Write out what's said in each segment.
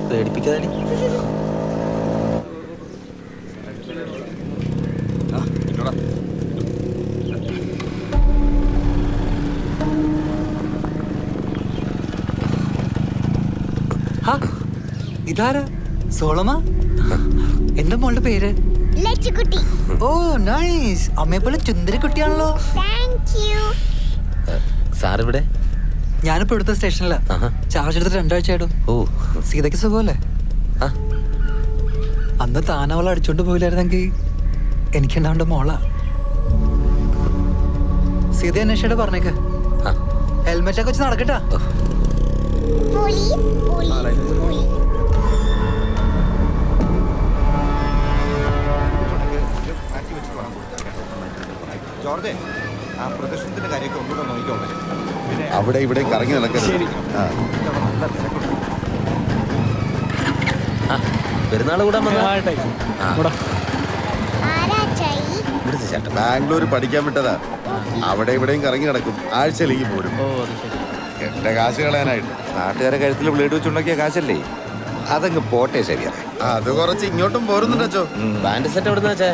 പേടിപ്പിക്കാതെ. ഇതാരാ? സോളമ? എന്താ മോളുടെ പേര്? ഓ നൈസ്. അമ്മയെ പോലെ ചുന്ദരക്കുട്ടിയാണല്ലോ. സാർ ഇവിടെ? ഞാനിപ്പോ ഇവിടുത്തെ സ്റ്റേഷനിലാ. ചാർജ് എടുത്തിട്ട് 2 ആഴ്ചയായിടും. ഓ, സീതയ്ക്ക് സുഖമല്ലേ? അന്ന് താനവളെ അടിച്ചോണ്ട് പോയില്ലായിരുന്നെങ്കിൽ എനിക്കുണ്ടാവേണ്ട മോളാ. സീത അന്വേഷിച്ചിട്ട് പറഞ്ഞേക്ക്. ഹെൽമെറ്റ് ഒക്കെ വെച്ച് നടക്കട്ടാ. അവിടെ ഇവിടെ കറങ്ങി നടക്കരുത്. പെരുന്നാൾ കൂടാൻ ബാംഗ്ലൂർ പഠിക്കാൻ വിട്ടതാ. അവിടെ ഇവിടെയും കറങ്ങി നടക്കും. ആഴ്ചയിലേക്ക് പോരും. എന്റെ കാശ് കളയാനായിട്ട്. നാട്ടുകാരെ കഴുത്തിൽ ബ്ലേഡ് വെച്ചുണ്ടാക്കിയ കാശല്ലേ, അതങ്ങ് പോട്ടെ. ശരിയാ, അത് കുറച്ച് ഇങ്ങോട്ടും പോരുന്നുണ്ടോ? ബാൻഡ് സെറ്റ് എവിടെ വെച്ചേ?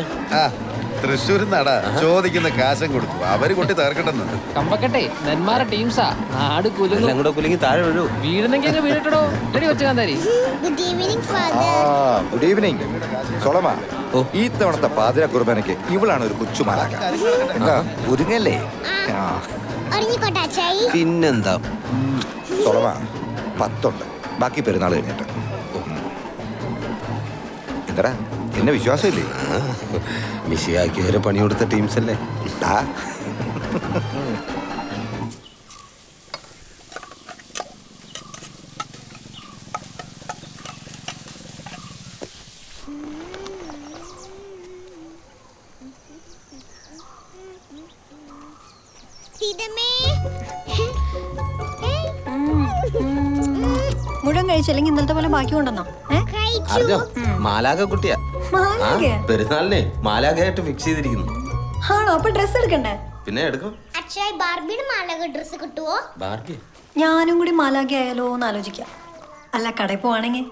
തൃശ്ശൂർ നടാ ചോദിക്കുന്ന കാശം കൊടുത്തു. അവര് കൊട്ടി തീർക്കട്ടെന്ന്. കമ്പക്കട്ടെ നെന്മാറ ടീംസാ. നാട് കുലുങ്ങി താഴെ വീഴൂ. വീഴുന്നെങ്കിൽ വീണിട്ടോ. Good evening സോളമ. ഈ തവണത്തെ പാതിര കുർബാനയ്ക്ക് ഇവളാണ് ഒരു കൊച്ചുമാലാക. എന്താ ഒരുങ്ങല്ലേ? പിന്നെന്താ സോളമ, 10 ഉണ്ട്. ബാക്കി പെരുന്നാൾ കഴിഞ്ഞിട്ട്. എന്താ എന്നെ വിശ്വാസമില്ലേ? മിശിയാക്കി വരെ പണി കൊടുത്ത ടീംസ് അല്ലേ? മുഴുവൻ കഴിച്ചില്ലെങ്കിൽ ഇന്നലത്തെ പോലെ ബാക്കി കൊണ്ടുവന്നോ? അറിഞ്ഞോ, മാലാക കുട്ടിയാ. പെരുന്നാളിനെ മാലാകയായിട്ട് ഫിക്സ് ചെയ്തിരിക്കുന്നു. ആണോ? അപ്പൊ ഡ്രസ് എടുക്കണ്ടേ? പിന്നെ എടുക്കും. ബാർബി ഞാനും കൂടി മാലാക ആയാലോ എന്ന് ആലോചിക്കാം. അല്ല, കടയിൽ പോവാണെങ്കിൽ.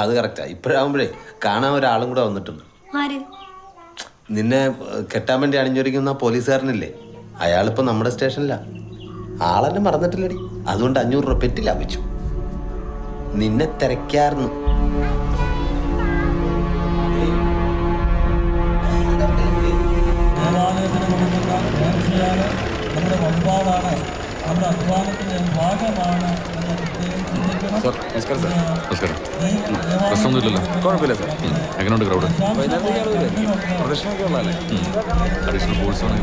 അത് കറക്റ്റാ. ഇപ്പോഴാകുമ്പോഴേ കാണാൻ ഒരാളും കൂടെ വന്നിട്ടുണ്ട്. ആര്? നിന്നെ കെട്ടാൻ വേണ്ടി അണിഞ്ഞൊരുക്കുന്ന പോലീസുകാരനില്ലേ, അയാളിപ്പോ നമ്മുടെ സ്റ്റേഷനിലാ. ആളെന്നെ മറന്നിട്ടില്ലടി. അതുകൊണ്ട് 500 രൂപ പെറ്റി ലാഭിച്ചു. നിന്നെ തിരക്കായിരുന്നു. നമ്മുടെ വമ്പാടാണ്, നമ്മുടെ അധ്വാനത്തിന്റെ ഭാഗമാണ്. പ്രശ്നമൊന്നുമില്ലല്ലോ? കുഴപ്പമില്ല സാർ. എങ്ങനെയുണ്ട് ക്രൗഡ്? അഡീഷണൽ ബോൾസാണ്.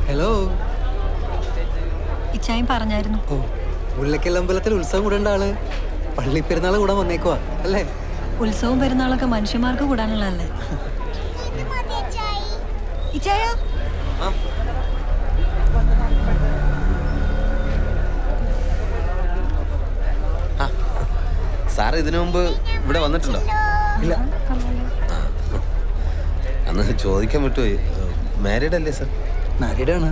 ഹലോ. ഇച്ചായും പറഞ്ഞായിരുന്നു. ഓ, മുല്ലക്കൽ അമ്പലത്തിൽ ഉത്സവം കൂടേണ്ട ആള് പള്ളി പെരുന്നാൾ കൂടാൻ വന്നേക്കുവാ അല്ലേ? ഉത്സവവും പെരുന്നാളൊക്കെ മനുഷ്യന്മാർക്ക് കൂടാനുള്ളതല്ലേ? ഇച്ചായ സാർ ഇതിനു മുമ്പ് ഇവിടെ വന്നിട്ടുണ്ടോ? ഇല്ല. അന്ന് ചോദിക്കാൻ പറ്റുമോ? മാരീഡ് അല്ലേ സാർ? മാരീഡാണ്.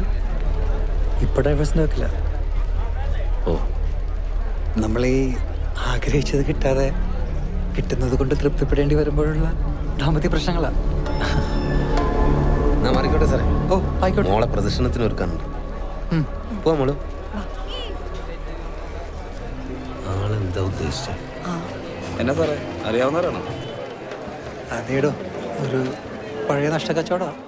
ഇപ്പൊ ഡൈവേഴ്സിന് വെക്കില്ല. ഓ, നമ്മളീ ആഗ്രഹിച്ചത് കിട്ടാതെ കിട്ടുന്നത് കൊണ്ട് തൃപ്തിപ്പെടേണ്ടി വരുമ്പോഴുള്ള ദാമ്പത്യ പ്രശ്നങ്ങളാ. മാറിക്കോട്ടെ സാറേ. ഓ, ആയിക്കോട്ടെ. മോളെ പ്രദർശനത്തിന് ഒരുക്കാനുണ്ട്. പോവാ മോള്. ആളെന്താ ഉദ്ദേശിച്ചത്? എന്നാ സാറേ, അറിയാവുന്നവരാണോ? അതേടോ, ഒരു പഴയ നഷ്ടക്കച്ചവടമാണ്.